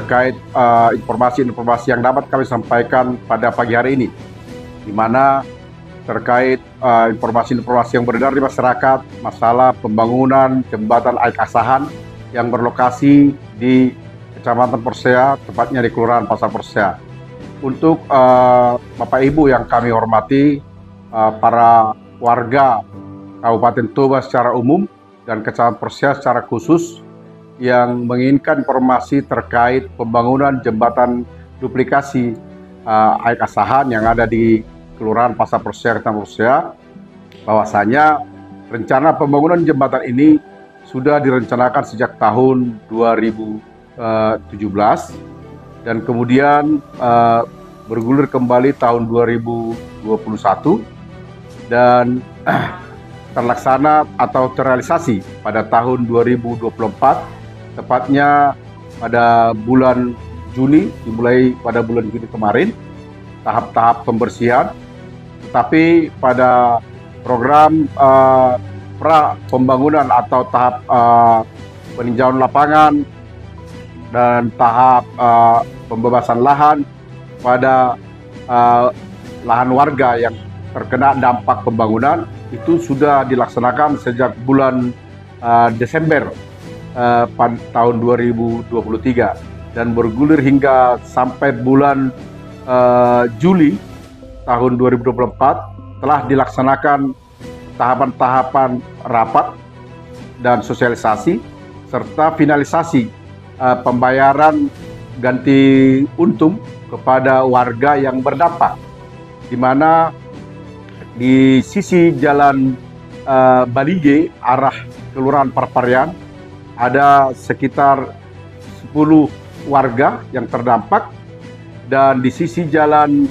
terkait informasi-informasi yang dapat kami sampaikan pada pagi hari ini, di mana terkait informasi-informasi yang beredar di masyarakat masalah pembangunan jembatan Aik Asahan yang berlokasi di Kecamatan Persea, tepatnya di Kelurahan Pasar Persea. Untuk Bapak Ibu yang kami hormati, para warga Kabupaten Toba secara umum dan Kecamatan Persea secara khusus yang menginginkan informasi terkait pembangunan jembatan duplikasi Aik Asahan yang ada di Kelurahan Pasar Persea, Kecamatan Persea, bahwasanya rencana pembangunan jembatan ini sudah direncanakan sejak tahun 2017 dan kemudian bergulir kembali tahun 2021 dan terlaksana atau terrealisasi pada tahun 2024, tepatnya pada bulan Juni, dimulai pada bulan Juni kemarin, tahap-tahap pembersihan. Tetapi pada program pra pembangunan atau tahap peninjauan lapangan dan tahap pembebasan lahan pada lahan warga yang terkena dampak pembangunan itu sudah dilaksanakan sejak bulan Desember pada tahun 2023 dan bergulir hingga sampai bulan Juli tahun 2024 telah dilaksanakan tahapan-tahapan rapat dan sosialisasi serta finalisasi pembayaran ganti untung kepada warga yang berdampak, di mana di sisi jalan Balige arah Kelurahan Parparian ada sekitar 10 warga yang terdampak, dan di sisi jalan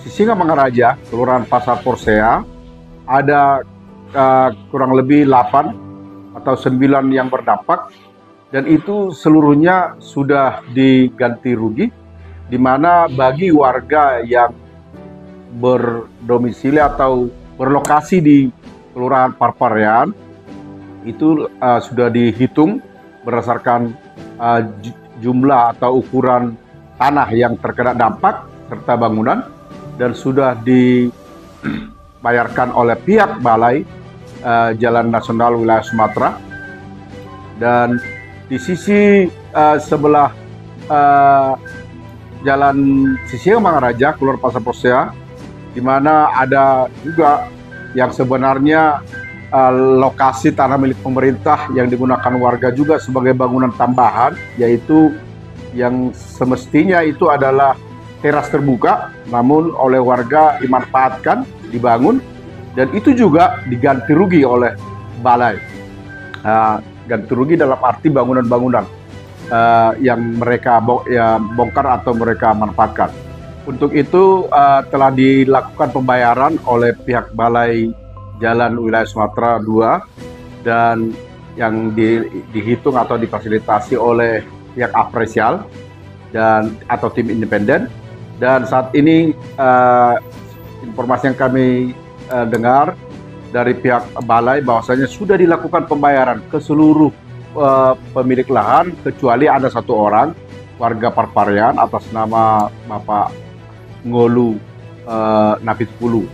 Sisingamangaraja Kelurahan Pasar Persea ada kurang lebih 8 atau 9 yang berdampak, dan itu seluruhnya sudah diganti rugi, di mana bagi warga yang berdomisili atau berlokasi di Kelurahan Parparian itu sudah dihitung berdasarkan jumlah atau ukuran tanah yang terkena dampak serta bangunan, dan sudah dibayarkan oleh pihak Balai Jalan Nasional Wilayah Sumatera. Dan di sisi sebelah Jalan Sisingamangaraja Kelurahan Pasar Persea, di mana ada juga yang sebenarnya lokasi tanah milik pemerintah yang digunakan warga juga sebagai bangunan tambahan, yaitu yang semestinya itu adalah teras terbuka, namun oleh warga dimanfaatkan, dibangun, dan itu juga diganti rugi oleh balai. Ganti rugi dalam arti bangunan-bangunan yang mereka bongkar atau mereka manfaatkan. Untuk itu telah dilakukan pembayaran oleh pihak Balai Jalan Wilayah Sumatera II dan yang dihitung atau difasilitasi oleh pihak Apresial dan atau tim independen. Dan saat ini informasi yang kami dengar dari pihak Balai bahwasanya sudah dilakukan pembayaran ke seluruh pemilik lahan kecuali ada 1 orang warga Parparian atas nama Bapak Ngolu Napitpulu.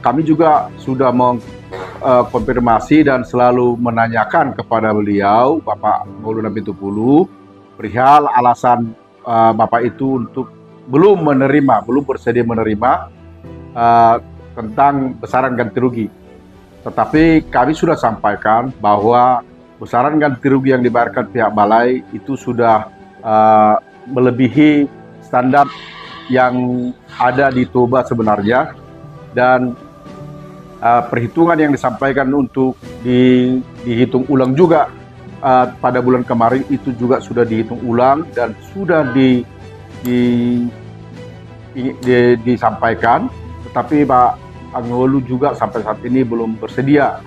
Kami juga sudah mengkonfirmasi dan selalu menanyakan kepada beliau, Bapak Ngolu Napitpulu, perihal alasan Bapak itu untuk belum bersedia menerima tentang besaran ganti rugi. Tetapi kami sudah sampaikan bahwa besaran ganti rugi yang dibayarkan pihak Balai itu sudah melebihi standar yang ada di Toba sebenarnya, dan perhitungan yang disampaikan untuk dihitung ulang juga pada bulan kemarin itu juga sudah dihitung ulang dan sudah disampaikan, tetapi Pak Angolu juga sampai saat ini belum bersedia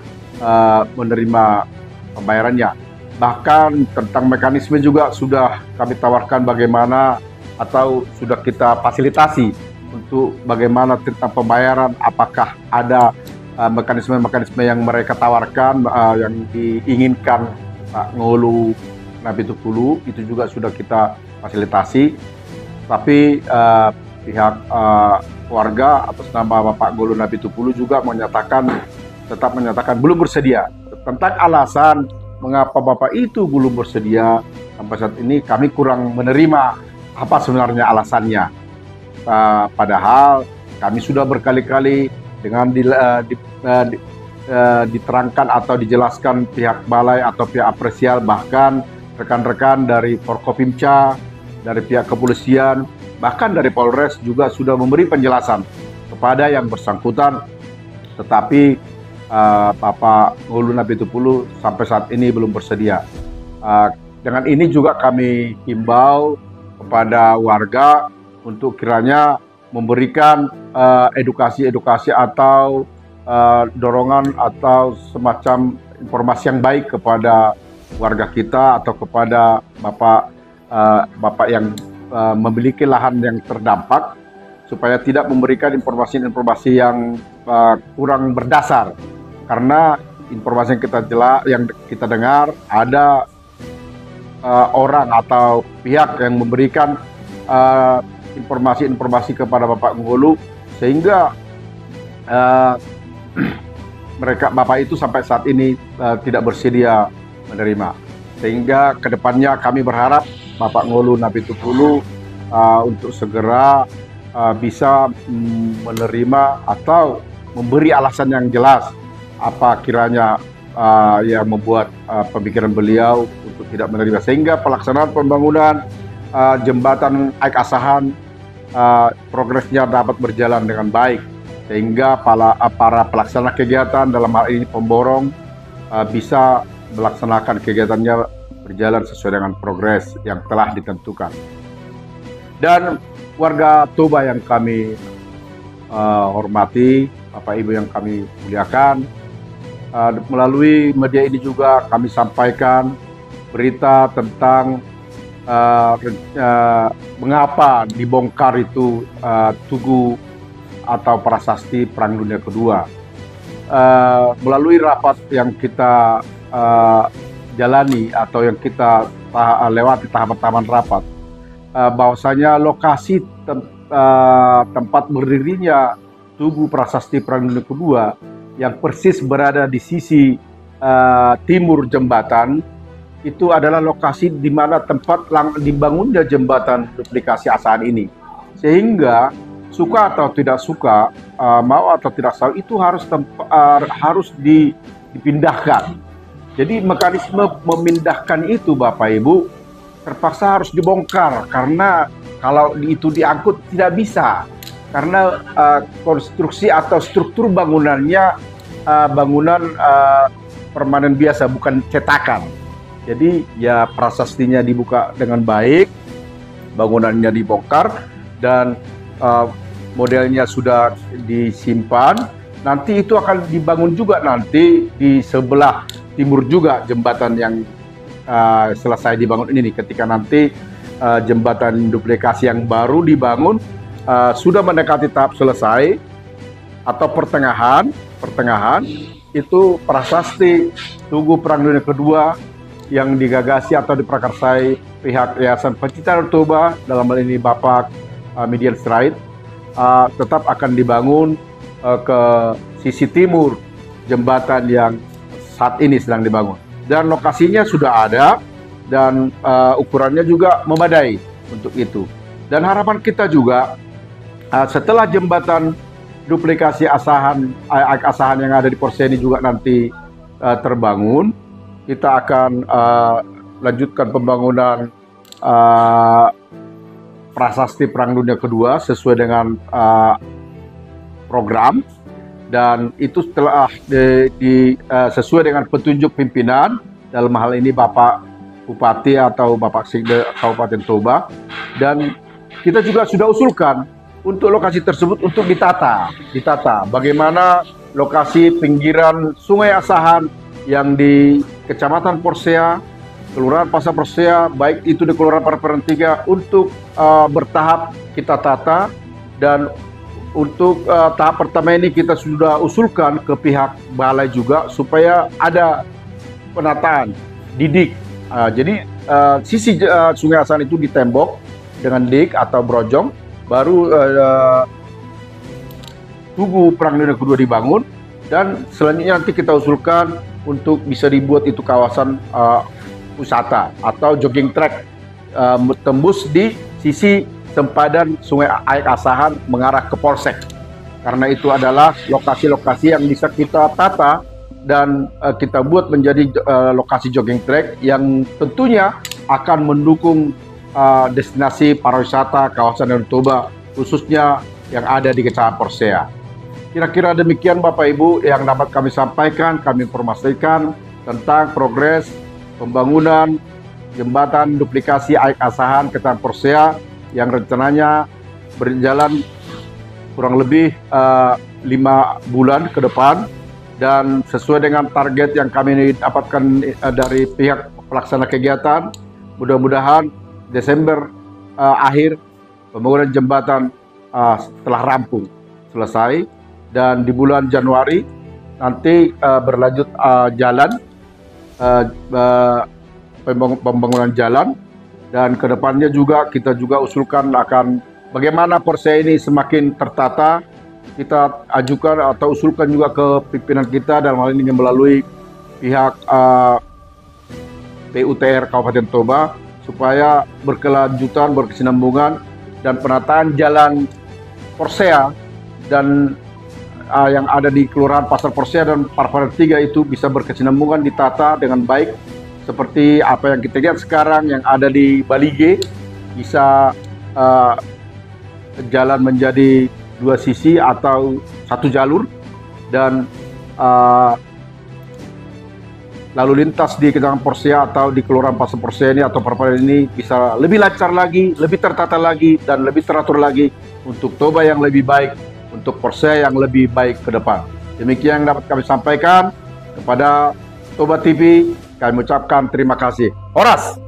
menerima pembayarannya. Bahkan tentang mekanisme juga sudah kami tawarkan bagaimana atau sudah kita fasilitasi untuk bagaimana tentang pembayaran, apakah ada mekanisme-mekanisme yang mereka tawarkan yang diinginkan Pak Ngolu Napitupulu itu juga sudah kita fasilitasi, tapi pihak warga atas nama Bapak Ngolu Napitupulu juga tetap menyatakan belum bersedia. Tentang alasan mengapa Bapak itu belum bersedia, sampai saat ini kami kurang menerima apa sebenarnya alasannya. Padahal kami sudah berkali-kali dengan diterangkan atau dijelaskan pihak balai atau pihak apresial, bahkan rekan-rekan dari Forkopimca, dari pihak kepolisian, bahkan dari Polres juga sudah memberi penjelasan kepada yang bersangkutan, tetapi Bapak Ngolu Napitupulu sampai saat ini belum bersedia. Dengan ini juga kami himbau kepada warga untuk kiranya memberikan edukasi-edukasi atau dorongan atau semacam informasi yang baik kepada warga kita atau kepada bapak yang memiliki lahan yang terdampak, supaya tidak memberikan informasi-informasi yang kurang berdasar, karena informasi yang kita dengar ada orang atau pihak yang memberikan informasi-informasi kepada Bapak Ngolu sehingga Bapak itu sampai saat ini tidak bersedia menerima. Sehingga kedepannya kami berharap Bapak Ngolu Napitupulu untuk segera bisa menerima atau memberi alasan yang jelas apa kiranya yang membuat pemikiran beliau untuk tidak menerima, sehingga pelaksanaan pembangunan jembatan Aik Asahan progresnya dapat berjalan dengan baik, sehingga para pelaksana kegiatan dalam hal ini pemborong bisa melaksanakan kegiatannya berjalan sesuai dengan progres yang telah ditentukan. Dan warga Toba yang kami hormati, Bapak Ibu yang kami muliakan, melalui media ini juga kami sampaikan berita tentang mengapa dibongkar itu Tugu atau Prasasti Perang Dunia Kedua. Melalui rapat yang kita jalani atau yang kita lewati tahapan-tahapan rapat, bahwasanya lokasi tempat berdirinya Tugu Prasasti Perang Dunia Kedua yang persis berada di sisi timur jembatan itu adalah lokasi di mana tempat dibangunnya jembatan duplikasi Asahan ini. Sehingga suka atau tidak suka, mau atau tidak mau, itu harus dipindahkan. Jadi mekanisme memindahkan itu, Bapak Ibu, terpaksa harus dibongkar, karena kalau itu diangkut tidak bisa, karena konstruksi atau struktur bangunannya bangunan permanen biasa, bukan cetakan. Jadi ya prasastinya dibuka dengan baik, bangunannya dibongkar, dan modelnya sudah disimpan. Nanti itu akan dibangun juga nanti di sebelah timur juga jembatan yang selesai dibangun ini nih. Ketika nanti jembatan duplikasi yang baru dibangun sudah mendekati tahap selesai atau pertengahan itu prasasti Tugu Perang Dunia Kedua yang digagasi atau diprakarsai pihak Yayasan Pencinta Toba, dalam hal ini Bapak Midian Sirait, tetap akan dibangun ke sisi timur jembatan yang saat ini sedang dibangun, dan lokasinya sudah ada dan ukurannya juga memadai untuk itu. Dan harapan kita juga setelah jembatan duplikasi Aik Asahan yang ada di Porseni juga nanti terbangun, kita akan lanjutkan pembangunan Prasasti Perang Dunia Kedua sesuai dengan program, dan itu telah sesuai dengan petunjuk pimpinan, dalam hal ini Bapak Bupati atau Bapak Sekda Kabupaten Toba. Dan kita juga sudah usulkan untuk lokasi tersebut untuk ditata bagaimana lokasi pinggiran Sungai Asahan yang di Kecamatan Porsea, Kelurahan Pasar Porsea, baik itu di Kelurahan Pareparen 3, untuk bertahap kita tata. Dan untuk tahap pertama ini kita sudah usulkan ke pihak balai juga supaya ada penataan didik. Jadi sisi Sungai Asahan itu ditembok dengan dik atau brojong, baru tugu Perang Dunia Kedua dibangun, dan selanjutnya nanti kita usulkan untuk bisa dibuat itu kawasan wisata atau jogging track tembus di sisi sempadan Sungai Aek Asahan mengarah ke Polsek. Karena itu adalah lokasi-lokasi yang bisa kita tata dan kita buat menjadi lokasi jogging track yang tentunya akan mendukung destinasi pariwisata kawasan Danau Toba, khususnya yang ada di Kecamatan Porsea. Kira-kira demikian Bapak Ibu yang dapat kami sampaikan, kami informasikan tentang progres pembangunan jembatan duplikasi Aek Asahan Kecamatan Porsea yang rencananya berjalan kurang lebih 5 bulan ke depan, dan sesuai dengan target yang kami dapatkan dari pihak pelaksana kegiatan, mudah-mudahan Desember akhir pembangunan jembatan telah rampung selesai, dan di bulan Januari nanti berlanjut jalan pembangunan jalan, dan kedepannya juga kita juga usulkan akan bagaimana Porsea ini semakin tertata. Kita ajukan atau usulkan juga ke pimpinan kita dalam hal ini melalui pihak PUTR Kabupaten Toba supaya berkelanjutan, berkesinambungan, dan penataan jalan Porsea dan yang ada di Kelurahan Pasar Porsea dan Parparan 3 itu bisa berkesinambungan, ditata dengan baik seperti apa yang kita lihat sekarang yang ada di Balige, bisa jalan menjadi 2 sisi atau 1 jalur, dan lalu lintas di Kecamatan Porsea atau di Kelurahan Pasar Porsea ini atau Parparan ini bisa lebih lancar lagi, lebih tertata lagi, dan lebih teratur lagi untuk Toba yang lebih baik, untuk Porsea yang lebih baik ke depan. Demikian yang dapat kami sampaikan kepada Toba TV. Kami ucapkan terima kasih. Horas!